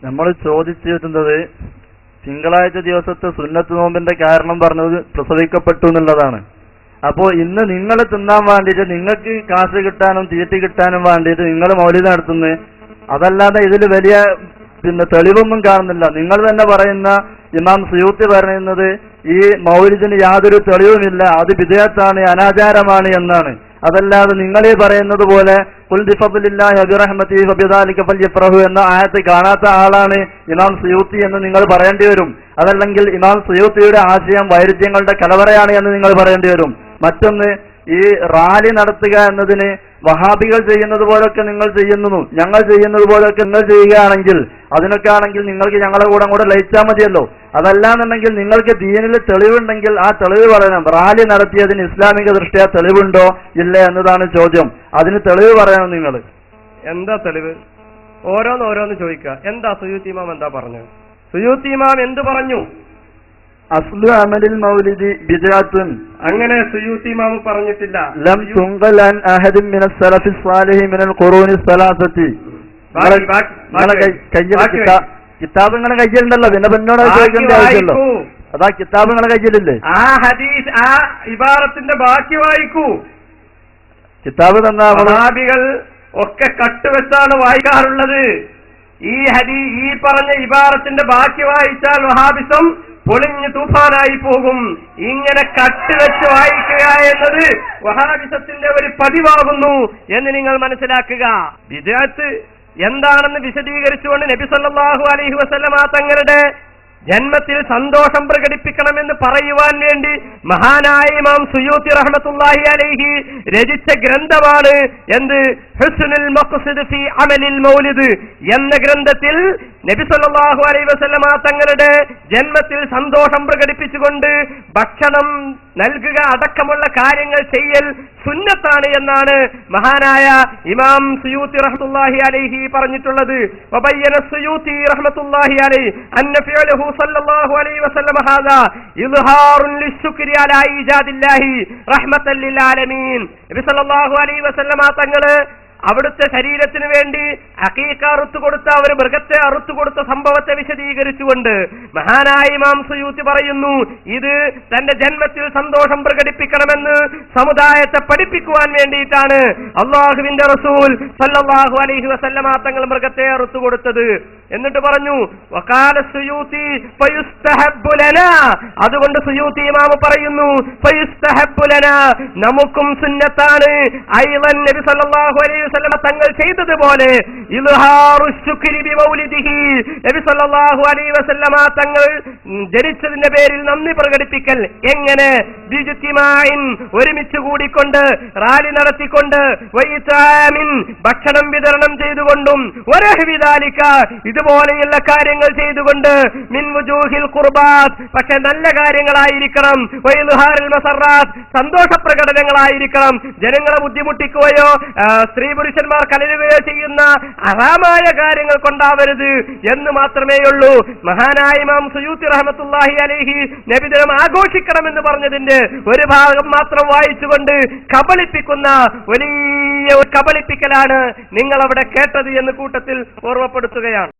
നമ്മൾ ചോദിച്ചിരുന്നത് തിങ്കളാഴ്ച ദിവസത്തെ സുന്നത്ത് നോമ്പിന്റെ കാരണം പറഞ്ഞത് പ്രസവിക്കപ്പെട്ടു എന്നുള്ളതാണ്. അപ്പോൾ ഇന്ന് നിങ്ങൾ തിന്നാൻ വേണ്ടിയിട്ട്, നിങ്ങൾക്ക് കാശ് കിട്ടാനും തീറ്റി കിട്ടാനും വേണ്ടിയിട്ട് നിങ്ങൾ മൗലിദ് നടത്തുന്നത്, അതല്ലാതെ ഇതിൽ വലിയ തെളിവൊന്നും കാണുന്നില്ല. നിങ്ങൾ തന്നെ പറയുന്ന ഇമാം സുയൂത്തി പറയുന്നത് ഈ മൗലിദിന് യാതൊരു തെളിവുമില്ല, അത് ബിദ്അത്താണ്, അനാചാരമാണ് എന്നാണ്. അതല്ലാതെ നിങ്ങളീ പറയുന്നത് പോലെ ഖുൽ ബിഫദ്ലില്ലാഹി വബിറഹ്മതിഹി ഫബിദാലിക ഫൽയഫ്റഹു എന്ന ആയത്ത് കാണാത്ത ആളാണ് ഇമാം സുയൂത്തി എന്ന് നിങ്ങൾ പറയേണ്ടി വരും. അതല്ലെങ്കിൽ ഇമാം സുയൂത്തിയുടെ ആശയം വൈരുദ്ധ്യങ്ങളുടെ കലവറയാണ് എന്ന് നിങ്ങൾ പറയേണ്ടി വരും. മറ്റൊന്ന്, ഈ റാലി നടത്തുക എന്നതിന് വഹാബികൾ ചെയ്യുന്നത് പോലൊക്കെ നിങ്ങൾ ചെയ്യുന്നു, ഞങ്ങൾ ചെയ്യുന്നത് പോലൊക്കെ നിങ്ങൾ ചെയ്യുകയാണെങ്കിൽ, അതിനൊക്കെ ആണെങ്കിൽ നിങ്ങൾക്ക് ഞങ്ങളുടെ കൂടെ കൂടെ ലയിച്ചാൽ മതിയല്ലോ. അതല്ലാന്നുണ്ടെങ്കിൽ നിങ്ങൾക്ക് ദീനിൽ തെളിവുണ്ടെങ്കിൽ ആ തെളിവ് പറയണം. റാലി നടത്തിയതിന് ഇസ്ലാമിക ദൃഷ്ട്യാ തെളിവുണ്ടോ ഇല്ല എന്നതാണ് ചോദ്യം. അതിന് തെളിവ് പറയണം. നിങ്ങൾ എന്താ തെളിവ്? ഓരോന്ന് ചോദിക്കുക. എന്താ സുയൂത്തി ഇമാം എന്താ പറഞ്ഞത്? സുയൂത്തി ഇമാം എന്ത് പറഞ്ഞു? അസ്ലു അമലിൽ മൗലിദി ബിദ്അത്തുൻ, അങ്ങനെ സുയൂത്തി ഇമാം പറഞ്ഞിട്ടില്ല. ലം തുൻഖൽ അൻ അഹദിൻ മിനസ് സലഫി സ്വാലിഹി മിനൽ ഖുറൂനി സലാസത്തി. കിതാബ് നിങ്ങളുടെ കയ്യിലുണ്ടല്ലോ, പിന്നെ പിന്നോട് ചോദിക്കേണ്ട ആവശ്യമല്ലോ. അതാ കിതാബ് നിങ്ങളുടെ കയ്യിലില്ലേ? ആ ഹദീസ്, ആ ഇബാറത്തിന്റെ ബാക്കി വായിക്കൂ. കിതാബ് തന്ന വഹാബികൾ ഒക്കെ കട്ടുവെച്ചാണ് വായിക്കാറുള്ളത്. ഈ പറഞ്ഞ ഇബാറത്തിന്റെ ബാക്കി വായിച്ചാൽ വഹാബിസം പൊളിഞ്ഞു തൂഫാനായി പോകും. ഇങ്ങനെ കട്ടുവെച്ച് വായിക്കുക എന്നത് വഹാബിസത്തിന്റെ ഒരു പതിവാകുന്നു എന്ന് നിങ്ങൾ മനസ്സിലാക്കുക. ബിദ്അത്ത് എന്താണെന്ന് വിശദീകരിച്ചുകൊണ്ട് നബി സല്ലല്ലാഹു അലൈഹി വസല്ലമ തങ്ങളുടെ ജന്മത്തിൽ സന്തോഷം പ്രകടിപ്പിക്കണമെന്ന് പറയുവാൻ വേണ്ടി മഹാനായ ഇമാം സുയൂത്തി റഹ്മത്തുള്ളാഹി അലൈഹി രചിച്ച ഗ്രന്ഥമാണ് എന്ത്? ഹുസ്നുൽ മഖ്സിദ് ഫീ അമലിൽ മൗലിദ് എന്ന ഗ്രന്ഥത്തിൽ നബി സല്ലല്ലാഹു അലൈഹി വസല്ലമ തങ്ങളുടെ ജന്മത്തിൽ സന്തോഷം പ്രകടിപ്പിച്ചുകൊണ്ട് ഭക്ഷണം നൽകുക അടക്കമുള്ള കാര്യങ്ങൾ ചെയ്യൽ സുന്നത്താണ് എന്നാണ് മഹാനായ ഇമാം സുയൂത്തി റഹ്മത്തുള്ളാഹി അലൈഹി പറഞ്ഞിട്ടുള്ളത്. വബയ്യന സുയൂത്തി റഹ്മത്തുള്ളാഹി അലൈഹി അന്ന ഫിഅലഹു സല്ലല്ലാഹു അലൈഹി വസല്ലം ഹാദാ ഇദ്ഹാറുൻ ലിശ്ശുക്രി അലാ ഈജാദില്ലാഹി റഹ്മത്തൻ ലിൽ ആലമീൻ. നബി സല്ലല്ലാഹു അലൈഹി വസല്ലം തങ്ങള് അവിടുത്തെ ശരീരത്തിന് വേണ്ടി അഖീഖ അറുത്തു കൊടുത്ത, ഒരു മൃഗത്തെ അറുത്തു കൊടുത്ത സംഭവത്തെ വിശദീകരിച്ചുകൊണ്ട് മഹാനായ ഇമാം സുയൂത്തി പറയുന്നു, ഇത് തന്റെ ജന്മത്തിൽ സന്തോഷം പ്രകടിപ്പിക്കണമെന്ന് സമുദായത്തെ പഠിപ്പിക്കുവാൻ വേണ്ടിയിട്ടാണ് അള്ളാഹുവിന്റെ റസൂൽ സല്ലല്ലാഹു അലൈഹി വസല്ലമ തങ്ങൾ മൃഗത്തെ അറുത്തു കൊടുത്തത്. എന്നിട്ട് പറഞ്ഞു വഖാല സുയൂത്തി ഫയുസ്തഹബ്ബു ലനാ, അതുകൊണ്ട് സുയൂത്തി ഇമാം പറയുന്നു ഫയുസ്തഹബ്ബു ലനാ, നമുക്കും സുന്നത്താണ്. ഐളൻ നബി സല്ലല്ലാഹു അലൈഹി വസല്ലമ തങ്ങൾ ചെയ്തതുപോലെ ഇൽഹാറു ശുക്രി ബി മൗലിദിഹി, നബി സല്ലല്ലാഹു അലൈഹി വസല്ലമ തങ്ങൾ ജനിച്ചതിന്റെ പേരിൽ നന്ദി പ്രകടിപ്പിക്കൽ. എങ്ങനെ? ബിജ്തിമാഇൻ, ഒരുമിച്ച് കൂടിക്കൊണ്ട്, റാലി നടത്തിക്കൊണ്ട്, വഇതാമിൻ, ഭക്ഷണം വിതരണം ചെയ്തുകൊണ്ടും, വനഹ്വി ദാലിക, ഇതുപോലെയുള്ള കാര്യങ്ങൾ ചെയ്തുകൊണ്ട്, മിൻ വുജൂഹിൽ ഖുർബാത്ത്, പക്ഷെ നല്ല കാര്യങ്ങളായിരിക്കണം, വഇൽഹാറിൽ മസറാത്ത്, സന്തോഷ പ്രകടനങ്ങളായിരിക്കണം. ജനങ്ങളെ ബുദ്ധിമുട്ടിക്കുകയോ സ്ത്രീ പുരുഷന്മാർ കലരുകയോ ചെയ്യുന്ന ഹറാമായ കാര്യങ്ങൾ കൊണ്ടാവരുത് എന്ന് മാത്രമേയുള്ളൂ. മഹാനായ ഇമാം സുയൂത്തി റഹ്മത്തുള്ളാഹി അലൈഹി നബിദിനം ആഘോഷിക്കണമെന്ന് പറഞ്ഞതിന്റെ ഒരു ഭാഗം മാത്രം വായിച്ചുകൊണ്ട് കബളിപ്പിക്കുന്ന വലിയ കബളിപ്പിക്കലാണ് നിങ്ങൾ അവിടെ കേട്ടത് എന്ന് കൂട്ടത്തിൽ ഓർമ്മപ്പെടുത്തുകയാണ്.